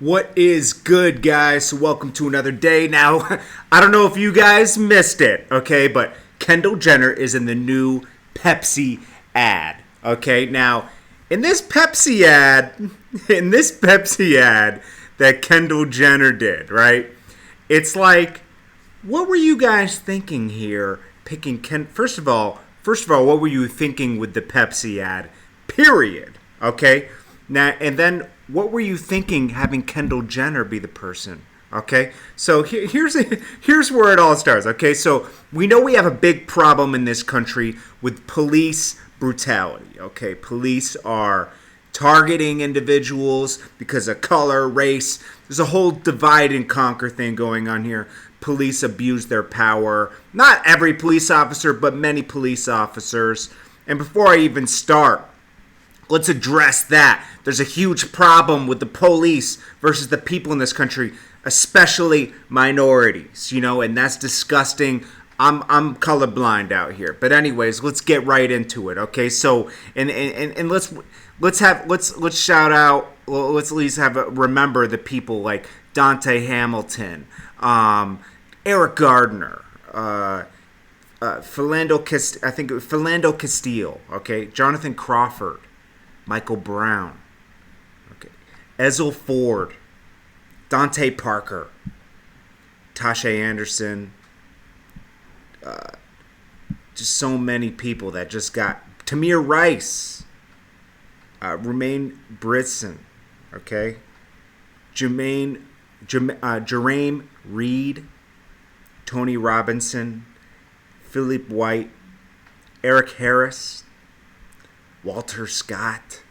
What is good, guys? So welcome to another day. Now, I don't know if you guys missed it, okay, but Kendall Jenner is in the new Pepsi ad, okay? Now, in this Pepsi ad that Kendall Jenner did, right? It's like, what were you guys thinking here picking First of all, what were you thinking with the Pepsi ad? Period. Okay? Now, and then what were you thinking having Kendall Jenner be the person? Okay? So here's where it all starts. Okay? So we know we have a big problem in this country with police brutality. Okay? Police are targeting individuals because of color, race. There's a whole divide and conquer thing going on here. Police abuse their power. Not every police officer, but many police officers. And before I even start, let's address that. There's a huge problem with the police versus the people in this country, especially minorities, and that's disgusting. I'm colorblind out here. But anyways, let's get right into it, okay? So, and let's shout out, let's at least remember the people like Dante Hamilton, Eric Gardner, Philando Castile, okay, Jonathan Crawford, Michael Brown, okay, Ezel Ford, Dante Parker, Tasha Anderson, just so many people that just got Tamir Rice, Romaine Britson, okay, Jermaine Reed, Tony Robinson, Philip White, Eric Harris, Walter Scott,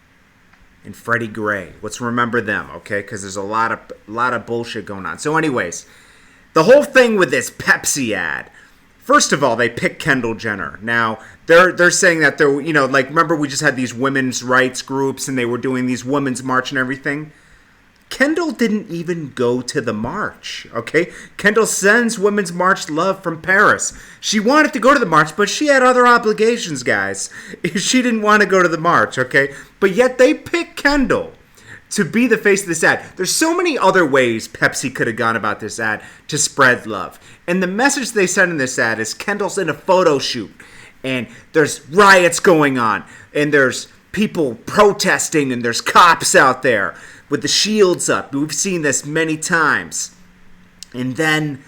and Freddie Gray. Let's remember them, okay? Because there's a lot of bullshit going on. So, anyways, the whole thing with this Pepsi ad. First of all, they picked Kendall Jenner. Now, they're saying that they're, remember we just had these women's rights groups and they were doing these women's march and everything. Kendall didn't even go to the march, okay? Kendall sends Women's March Love from Paris. She wanted to go to the march, but she had other obligations, guys. She didn't want to go to the march, okay? But yet they picked Kendall to be the face of this ad. There's so many other ways Pepsi could have gone about this ad to spread love. And the message they sent in this ad is Kendall's in a photo shoot, and there's riots going on, and there's people protesting, and there's cops out there with the shields up. We've seen this many times. And then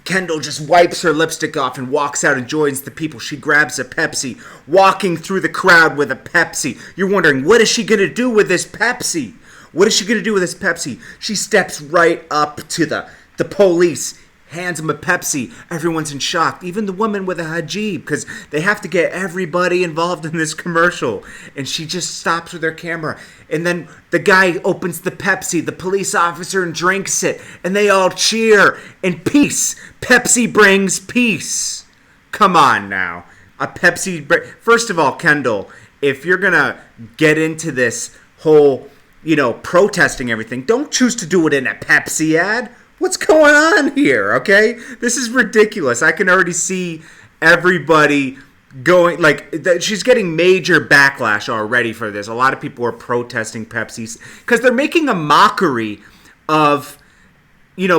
Kendall just wipes her lipstick off and walks out and joins the people. She grabs a Pepsi, walking through the crowd with a Pepsi. You're wondering, what is she going to do with this Pepsi? What is she going to do with this Pepsi? She steps right up to the police, hands him a Pepsi. Everyone's in shock. Even the woman with a hijab, because they have to get everybody involved in this commercial. And she just stops with her camera. And then the guy opens the Pepsi, the police officer, and drinks it. And they all cheer. And peace. Pepsi brings peace. Come on now. A Pepsi... First of all, Kendall, if you're going to get into this whole, protesting everything, don't choose to do it in a Pepsi ad. What's going on here, okay? This is ridiculous. I can already see everybody going, she's getting major backlash already for this. A lot of people are protesting Pepsi because they're making a mockery of,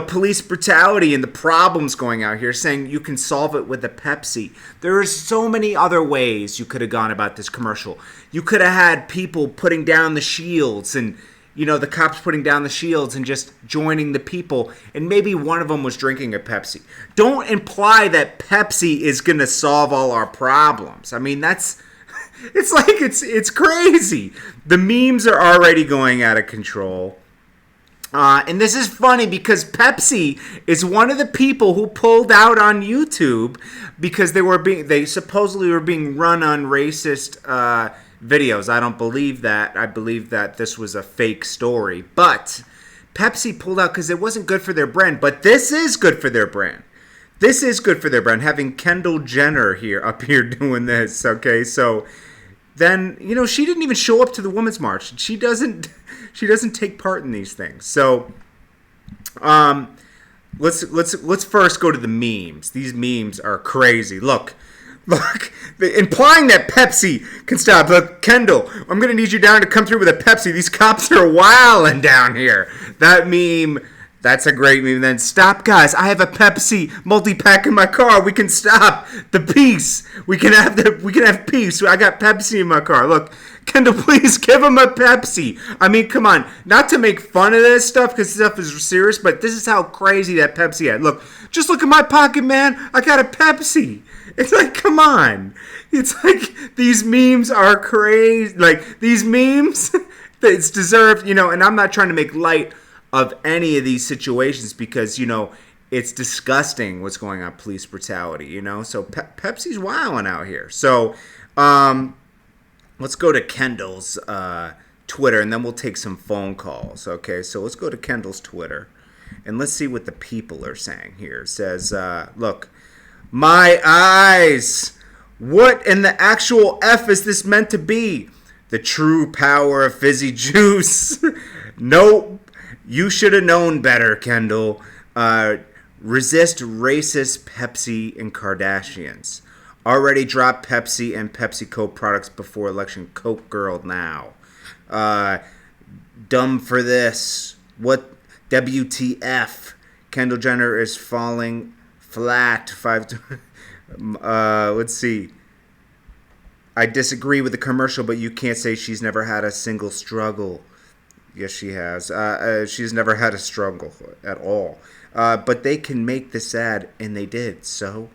police brutality and the problems going out here, saying you can solve it with a Pepsi. There are so many other ways you could have gone about this commercial. You could have had people putting down the shields and the cops putting down the shields and just joining the people, and maybe one of them was drinking a Pepsi. Don't imply that Pepsi is going to solve all our problems. I mean, it's crazy. The memes are already going out of control. And this is funny because Pepsi is one of the people who pulled out on YouTube because they supposedly were being run on racist videos. I don't believe that. I believe that this was a fake story. But Pepsi pulled out because it wasn't good for their brand. But this is good for their brand. This is good for their brand. Having Kendall Jenner up here doing this. Okay, so then she didn't even show up to the Women's March. She doesn't take part in these things. So let's first go to the memes. These memes are crazy. Look Look, implying that Pepsi can stop. Look, Kendall, I'm going to need you down to come through with a Pepsi. These cops are wilding down here. That meme, that's a great meme. Then, stop, guys. I have a Pepsi multi-pack in my car. We can stop the peace. We can have peace. I got Pepsi in my car. Look, Kendall, please give him a Pepsi. I mean, come on. Not to make fun of this stuff, because this stuff is serious, but this is how crazy that Pepsi had. Look, just look at my pocket, man. I got a Pepsi. It's like, come on. It's like, these memes are crazy. Like, these memes, it's deserved, and I'm not trying to make light of any of these situations because, it's disgusting what's going on, police brutality, So Pepsi's wilding out here. So, let's go to Kendall's Twitter, and then we'll take some phone calls, okay? So let's go to Kendall's Twitter, and let's see what the people are saying here. It says, look, my eyes! What in the actual F is this meant to be? The true power of fizzy juice. Nope. You should have known better, Kendall. Resist racist Pepsi and Kardashians. Already dropped Pepsi and PepsiCo products before election. Coke girl now. Dumb for this. What? WTF. Kendall Jenner is falling flat. Let's see. I disagree with the commercial, but you can't say she's never had a single struggle. Yes, she has. She's never had a struggle at all. But they can make this ad, and they did. So,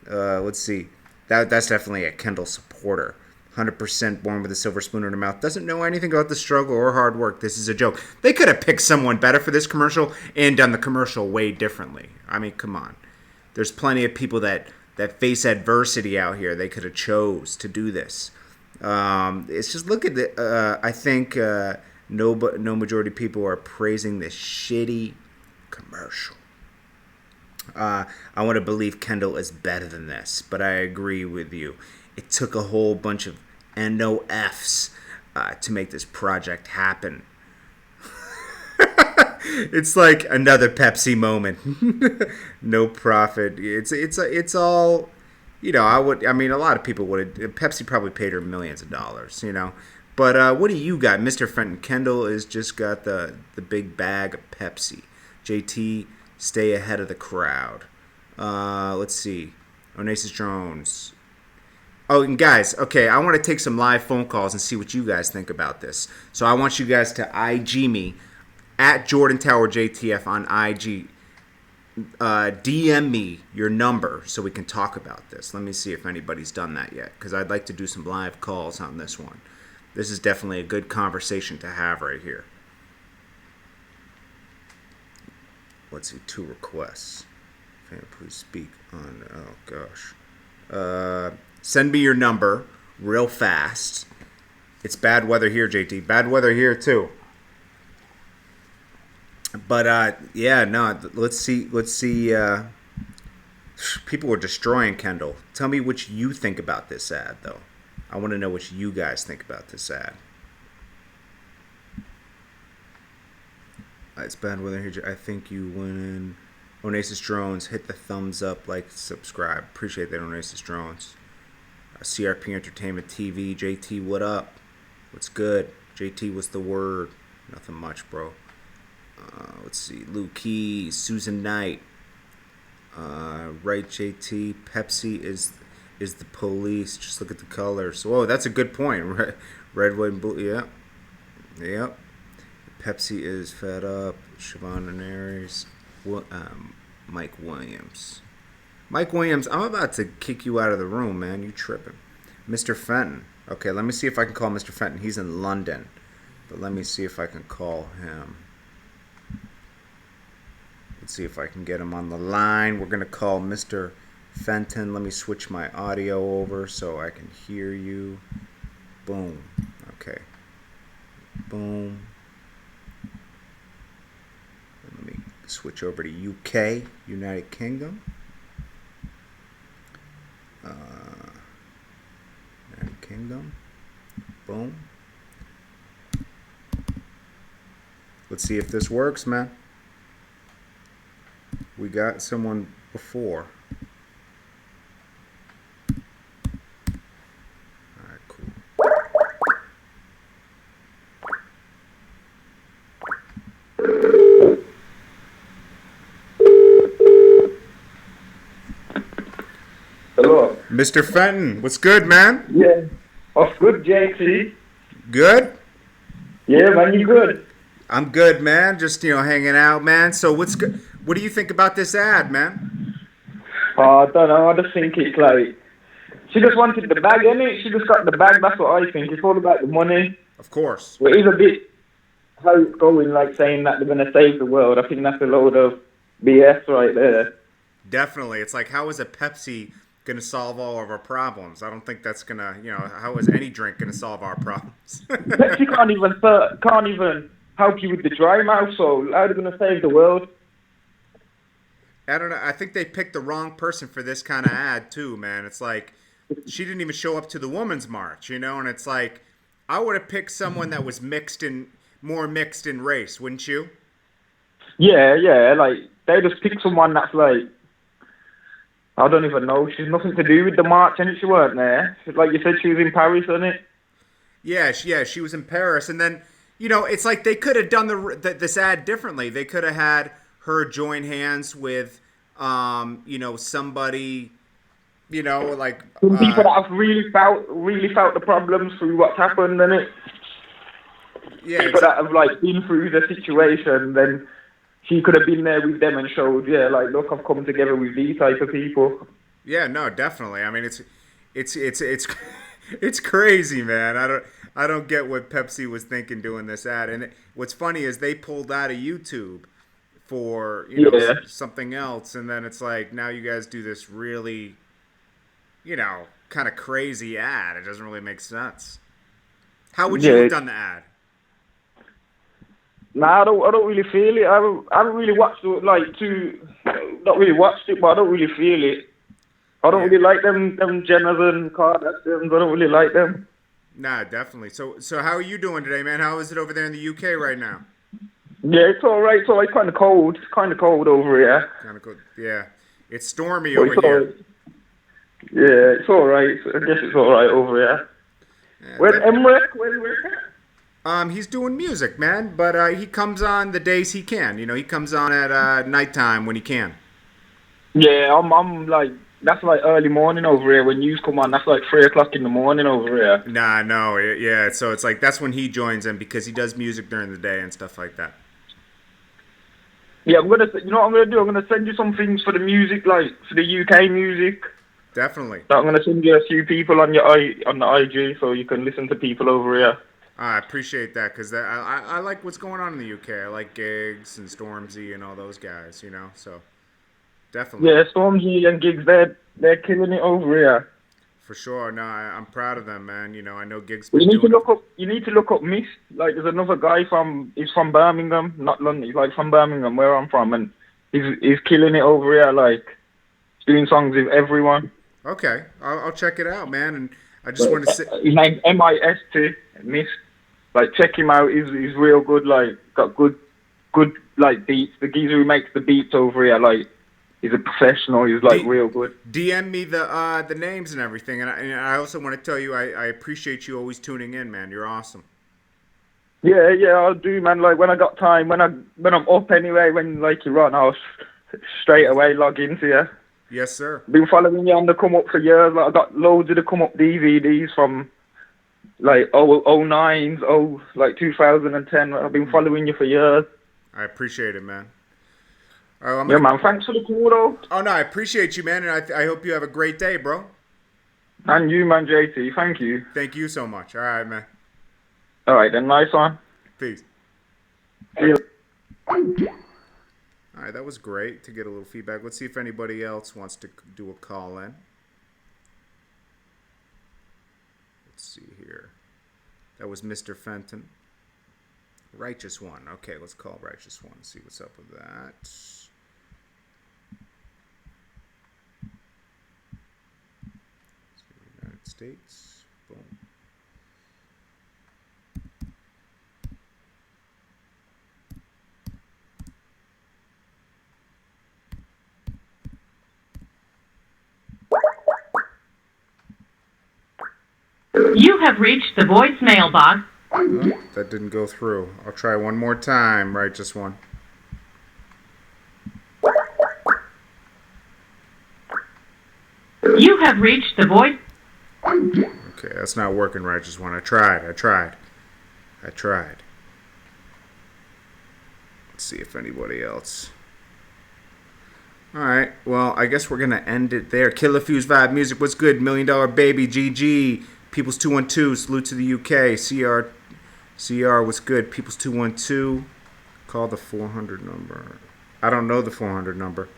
let's see. That's definitely a Kendall supporter. 100% born with a silver spoon in her mouth. Doesn't know anything about the struggle or hard work. This is a joke. They could have picked someone better for this commercial and done the commercial way differently. I mean, come on. There's plenty of people that face adversity out here. They could have chose to do this. It's just, look at the. I think no majority of people are praising this shitty commercial. I want to believe Kendall is better than this, but I agree with you. It took a whole bunch of NOFs to make this project happen. It's like another Pepsi moment. No profit. It's all, I mean, a lot of people would have. Pepsi probably paid her millions of dollars, But what do you got, Mr. Fenton? Kendall has just got the big bag of Pepsi. JT, stay ahead of the crowd. Let's see. Onasis Jones. Oh, and guys, okay, I want to take some live phone calls and see what you guys think about this. So I want you guys to IG me at Jordan Tower JTF on IG. DM me your number so we can talk about this. Let me see if anybody's done that yet, because I'd like to do some live calls on this one. This is definitely a good conversation to have right here. Let's see, 2 requests. Fan, please speak on. Oh gosh. Send me your number real fast. It's bad weather here, JT. Bad weather here too. But yeah, no. Let's see. People were destroying Kendall. Tell me what you think about this ad, though. I want to know what you guys think about this ad. It's bad weather here. I think you win. Onasis Drones, hit the thumbs up, like, subscribe. Appreciate that, Onasis Drones. CRP Entertainment TV. JT, what up? What's good? JT, what's the word? Nothing much, bro. Let's see. Lou Keys, Susan Knight. Right, JT. Pepsi is the police. Just look at the colors. Whoa, that's a good point. Red, white, and blue. Yep. Yep. Pepsi is fed up. Siobhan Aries. Mike Williams. Mike Williams, I'm about to kick you out of the room, man. You tripping. Mr. Fenton. Okay, let me see if I can call Mr. Fenton. He's in London. But let me see if I can call him. Let's see if I can get him on the line. We're going to call Mr. Fenton. Let me switch my audio over so I can hear you. Boom. Okay. Boom. Let me switch over to UK, United Kingdom. United Kingdom. Boom. Let's see if this works, man. We got someone before. Hello. Mr. Fenton, what's good, man? Yeah. What's good, JT? Good? Yeah, man, you good? I'm good, man. Just, hanging out, man. So what's good? What do you think about this ad, man? Oh, I don't know. I just think it's like she just wanted the bag, innit? She just got the bag. That's what I think. It's all about the money. Of course. But it's a bit how it's going, like saying that they're gonna save the world. I think that's a load of BS right there. Definitely. It's like, how is a Pepsi going to solve all of our problems? I don't think that's going to, how is any drink going to solve our problems? Pepsi can't even help you with the dry mouth. So how are they gonna save the world? I don't know. I think they picked the wrong person for this kind of ad, too, man. It's like, she didn't even show up to the Women's March, and it's like, I would have picked someone that was more mixed in race, wouldn't you? Yeah. Like they just pick someone that's like, I don't even know. She's nothing to do with the march, and she weren't there. Like you said, she was in Paris, wasn't it? Yeah, she was in Paris, and then it's like they could have done this ad differently. They could have had her join hands with, somebody, like Some people that have really felt the problems through what's happened, and it. Yeah, people that have like been through the situation, then she could have been there with them and showed, like look, I've come together with these type of people. Yeah, no, definitely. I mean, it's it's crazy, man. I don't get what Pepsi was thinking doing this ad. And what's funny is they pulled out of YouTube for something else, and then it's like now you guys do this really, kind of crazy ad. It doesn't really make sense. How would you have done the ad? Nah, I don't really feel it. I haven't really watched it, not really watched it, but I don't really feel it. I don't really like them Jenners and Kardashians. I don't really like them. Nah, definitely. So how are you doing today, man? How is it over there in the UK right now? Yeah, it's all right. It's all right. Kind of cold. It's kind of cold over here. Kind of cold. Yeah, it's stormy over here. Yeah, it's all right. I guess it's all right over here. Yeah, where's Emmerich? Where's he's doing music, man, but he comes on the days he can. He comes on at nighttime when he can. Yeah, I'm like, that's like early morning over here. When you come on, that's like 3 o'clock in the morning over here. Nah, no, yeah. So it's like that's when he joins in because he does music during the day and stuff like that. Yeah, you know what I'm gonna do? I'm gonna send you some things for the music, like for the UK music. Definitely. So I'm gonna send you a few people on the IG so you can listen to people over here. I appreciate that because I like what's going on in the UK. I like Gigs and Stormzy and all those guys, so definitely. Yeah, Stormzy and Gigs, they're killing it over here. For sure. No, I'm proud of them, man. I know Gigs. You need to look up Mist. Like, there's another guy he's from Birmingham, not London. He's like from Birmingham, where I'm from, and he's killing it over here. Like, doing songs with everyone. Okay, I'll check it out, man. And I just want to say his name's Mist. Mist. Like, check him out. He's real good. Like, got good like beats. The geezer who makes the beats over here, like, he's a professional. He's like real good. DM me the names and everything, and I also want to tell you I appreciate you always tuning in, man. You're awesome. Yeah, I'll do, man. Like, when I got time, when I'm up anyway, when like you're on, I'll straight away log into you. Yes, sir. Been following you on the come up for years. Like, I got loads of the come up DVDs from like 09s, like 2010. I've been following you for years. I appreciate it, man. Yeah, man. Thanks for the call, though. Oh, no, I appreciate you, man, and I hope you have a great day, bro. And you, man, JT. Thank you. Thank you so much. All right, man. All right, then. Nice one. Peace. See you. All right, that was great to get a little feedback. Let's see if anybody else wants to do a call in. Let's see here. That was Mr. Fenton. Righteous One. Okay, let's call Righteous One. See what's up with that. United States. Boom. You have reached the voicemail box. Oh, that didn't go through. I'll try one more time, Righteous One. You have reached the voice. Okay, that's not working right. Just one. I tried. Let's see if anybody else. All right. Well, I guess we're gonna end it there. Killer Fuse Vibe Music. What's good? $1 Million Baby. GG. People's 212. Salute to the UK. CR. What's good? People's 212. Call the 400 number. I don't know the 400 number.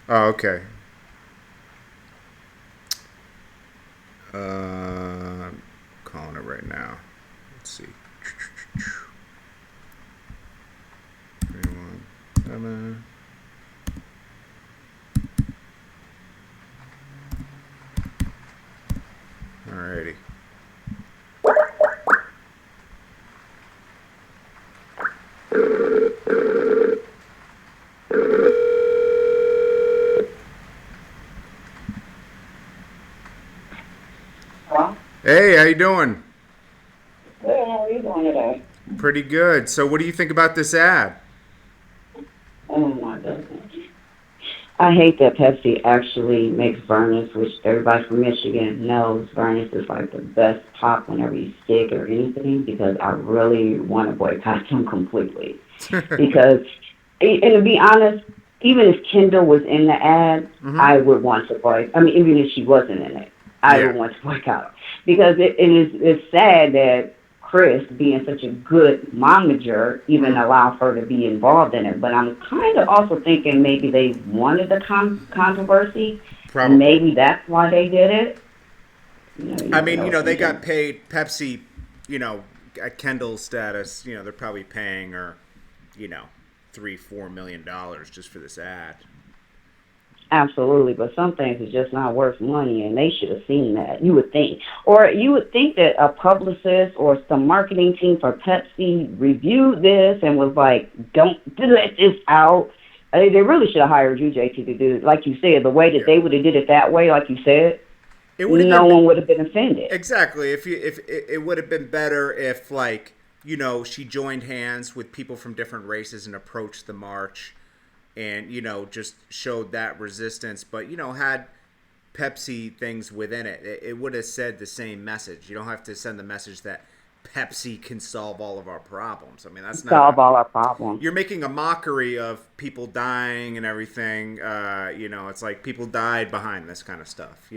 Oh, okay. I'm calling it right now. Let's see. 317. Alrighty. Hello? Hey, how you doing? Good, how are you doing today? Pretty good. So what do you think about this ad? Oh my goodness. I hate that Pepsi actually makes Vernus, which everybody from Michigan knows Vernus is like the best pop whenever you sick or anything, because I really want to boycott them completely. Because, and to be honest, even if Kendall was in the ad, I would want to boycott. I mean, even if she wasn't in it, I would want to boycott. Because it's sad that Chris, being such a good momager, even allowed her to be involved in it. But I'm kind of also thinking maybe they wanted the controversy. Probably. Maybe that's why they did it. They got paid. Pepsi, at Kendall's status, they're probably paying her, $3-4 million just for this ad. Absolutely, but some things are just not worth money, and they should have seen that. You would think. Or you would think that a publicist or some marketing team for Pepsi reviewed this and was like, don't let this out. They really should have hired you, JT, to do it. Like you said, the way that they would have did it that way, like you said, no one would have been offended. Exactly. If it would have been better if, she joined hands with people from different races and approached the march. And, just showed that resistance. But, had Pepsi things within it, it would have said the same message. You don't have to send the message that Pepsi can solve all of our problems. I mean, that's not... Solve all our problems. You're making a mockery of people dying and everything. It's like people died behind this kind of stuff.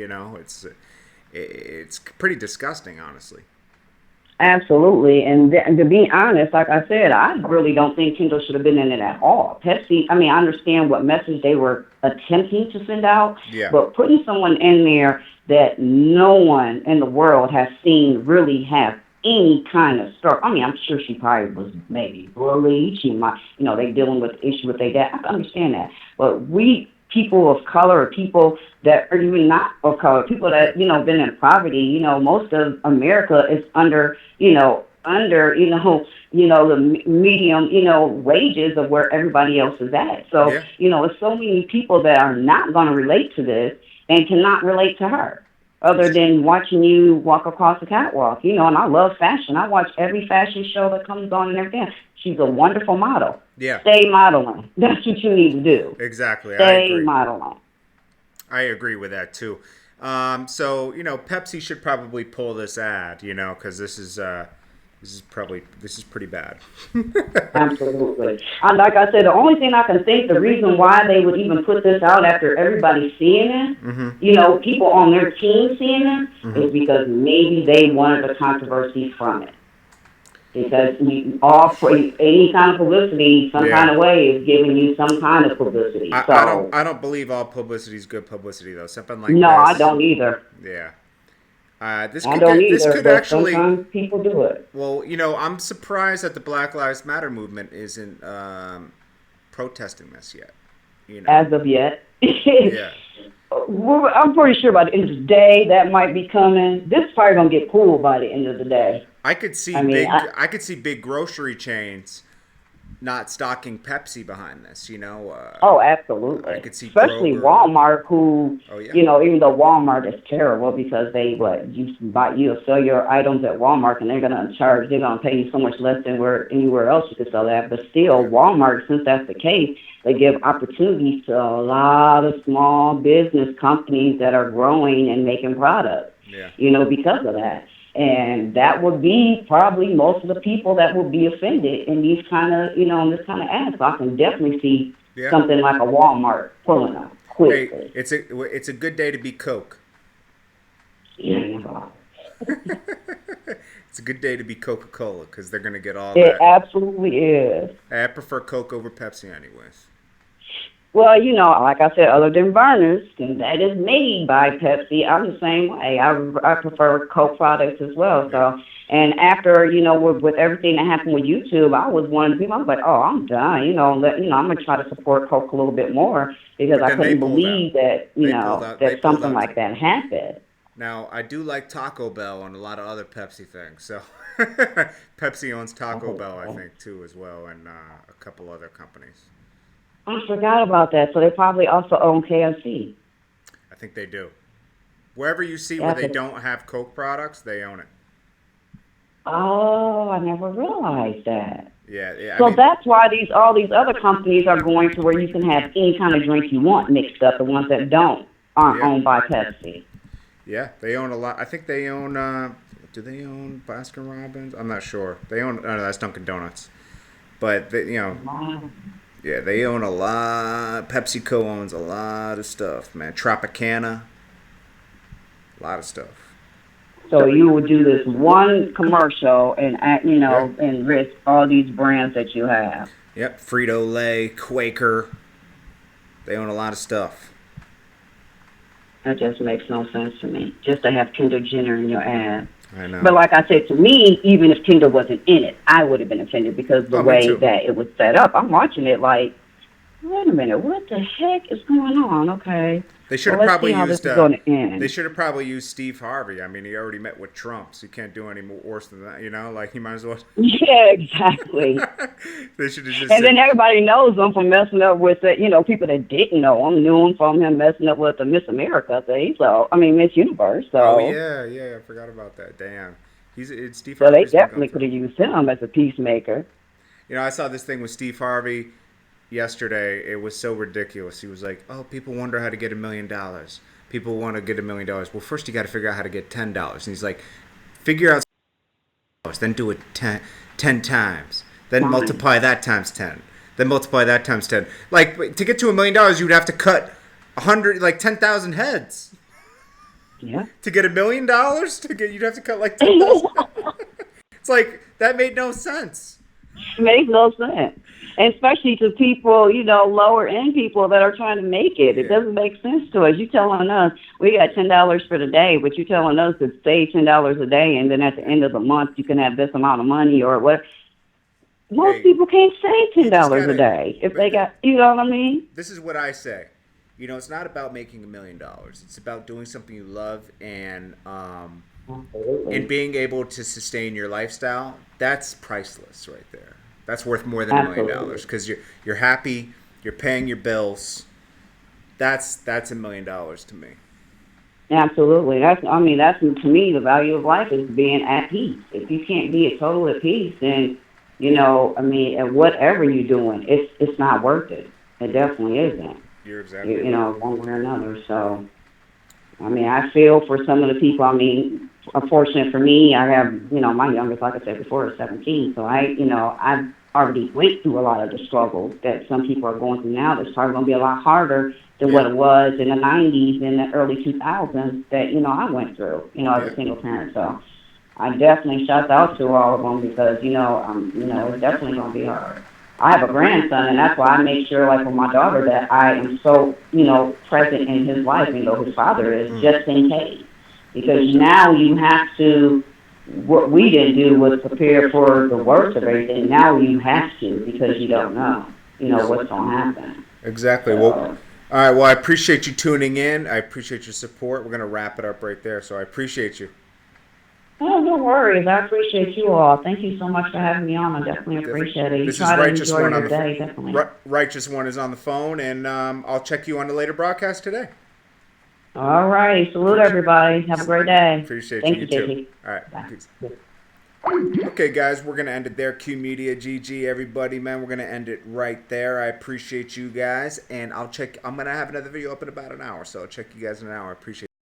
It's pretty disgusting, honestly. Absolutely, and to be honest, like I said, I really don't think Kendall should have been in it at all. Pepsi, I understand what message they were attempting to send out, but putting someone in there that no one in the world has seen really have any kind of start. I'm sure she probably was maybe bullied. She might, they dealing with the issue with their dad. I can understand that, but we people of color, or people that are even not of color, people that, been in poverty, most of America is under the medium, wages of where everybody else is at. So, it's so many people that are not going to relate to this and cannot relate to her, other than watching you walk across the catwalk, and I love fashion. I watch every fashion show that comes on and everything. She's a wonderful model. Yeah. Stay modeling. That's what you need to do. Exactly. Stay modeling. I agree with that too. Pepsi should probably pull this ad, because this is pretty bad. Absolutely. Like I said, the only thing I can think, the reason why they would even put this out after everybody seeing it, people on their team seeing it, is because maybe they wanted the controversy from it. Because any kind of publicity, some kind of way, is giving you some kind of publicity. I don't believe all publicity is good publicity, though. Something like this. No, I don't either. Yeah. This could actually. Sometimes people do it. Well, I'm surprised that the Black Lives Matter movement isn't protesting this yet. As of yet. Yeah. I'm pretty sure by the end of the day that might be coming. This is probably gonna get pulled by the end of the day. I could see big grocery chains not stocking Pepsi behind this. Oh, absolutely. I could see Especially Kroger. Walmart, who, Oh yeah. even though Walmart is terrible because you'll sell your items at Walmart and they're gonna pay you so much less than anywhere else you could sell that. But still, Walmart, since that's the case, they give opportunities to a lot of small business companies that are growing and making products. Yeah. Because of that. And that would be probably most of the people that will be offended in these kind of, in this kind of ads. So I can definitely see something like a Walmart pulling them quickly. Hey, it's a good day to be Coke. Yeah. It's a good day to be Coca-Cola because they're gonna get all It that. absolutely is. I prefer Coke over Pepsi, anyways. Well, like I said, other than Burners, and that is made by Pepsi, I'm the same way. I prefer Coke products as well. So, and after, with everything that happened with YouTube, I was one of the people, I was like, oh, I'm done. I'm going to try to support Coke a little bit more because I couldn't believe that, that something like that happened. Now, I do like Taco Bell and a lot of other Pepsi things. So, Pepsi owns Taco Bell, I think, too, as well, and a couple other companies. I forgot about that. So they probably also own KFC. I think they do. Wherever you see where they don't have Coke products, they own it. Oh, I never realized that. Yeah. So that's why all these other companies are going to where you can have any kind of drink you want mixed up. The ones that aren't owned by Pepsi. Yeah, they own a lot. I think they own. Do they own Baskin Robbins? I'm not sure. They own. Oh, no, that's Dunkin' Donuts. But Wow. Yeah, they own a lot. PepsiCo owns a lot of stuff, man. Tropicana, a lot of stuff. So you would do this one commercial and and risk all these brands that you have. Yep, Frito-Lay, Quaker. They own a lot of stuff. That just makes no sense to me. Just to have Kendall Jenner in your ad. I know. But like I said, to me, even if Kendall wasn't in it, I would have been offended because the way that it was set up. I'm watching it like, wait a minute, what the heck is going on? Okay. They should have probably used. They should have probably used Steve Harvey. I mean, he already met with Trump, so you can't do any more worse than that. Like he might as well. Yeah, exactly. They should have just. And then everybody knows him from messing up with people that didn't know him knew him from him messing up with the Miss America thing. So Miss Universe. So. Oh yeah, I forgot about that. Damn, it's Steve. So they definitely could have used him as a peacemaker. I saw this thing with Steve Harvey yesterday. It was so ridiculous. He was like, "Oh, people wonder how to get $1 million. People want to get $1 million. Well, first you got to figure out how to get $10." And he's like, "Figure out, then do it 10 times, then multiply that times 10, then multiply that times 10. Like to get to $1 million, you'd have to cut 10,000 heads. Yeah. To get $1 million, you'd have to cut like 10,000. It's like that made no sense. It makes no sense. And especially to people, lower end people that are trying to make it. It doesn't make sense to us. You telling us we got $10 for the day, but you telling us to save $10 a day, and then at the end of the month you can have this amount of money or what? Most people can't save $10 a day if they got. You know what I mean? This is what I say. It's not about making $1 million. It's about doing something you love and being able to sustain your lifestyle. That's priceless, right there. That's worth more than $1 million because you're happy, you're paying your bills. That's $1 million to me. Absolutely. That's to me the value of life is being at peace. If you can't be totally at peace, then and whatever you're doing, it's not worth it. It definitely isn't. You're exactly right. One way or another. So, I feel for some of the people. Unfortunate for me, I have, my youngest, like I said before, is 17. So I've already went through a lot of the struggles that some people are going through now. That's probably going to be a lot harder than what it was in the 90s and the early 2000s that, I went through, as a single parent. So I definitely shout out to all of them because, it's definitely going to be hard. I have a grandson, and that's why I make sure, like with my daughter, that I am so, present in his life, his father is, just in case. Because now you have to, what we didn't do was prepare for the worst of everything. Now you have to because you don't know, what's going to happen. Exactly. So, all right. Well, I appreciate you tuning in. I appreciate your support. We're going to wrap it up right there. So I appreciate you. Oh, no worries. I appreciate you all. Thank you so much for having me on. I definitely appreciate it. You This is try to Righteous enjoy One on your the day, definitely. Righteous One is on the phone, and I'll check you on the later broadcast today. All right. Salute everybody. Have a great day. Appreciate Thank you. you, You too. JC. All right. Bye. Peace. Okay, guys, we're going to end it there. Q Media, GG, everybody, man. We're going to end it right there. I appreciate you guys, and I'm going to have another video up in about an hour, so I'll check you guys in an hour. I appreciate it.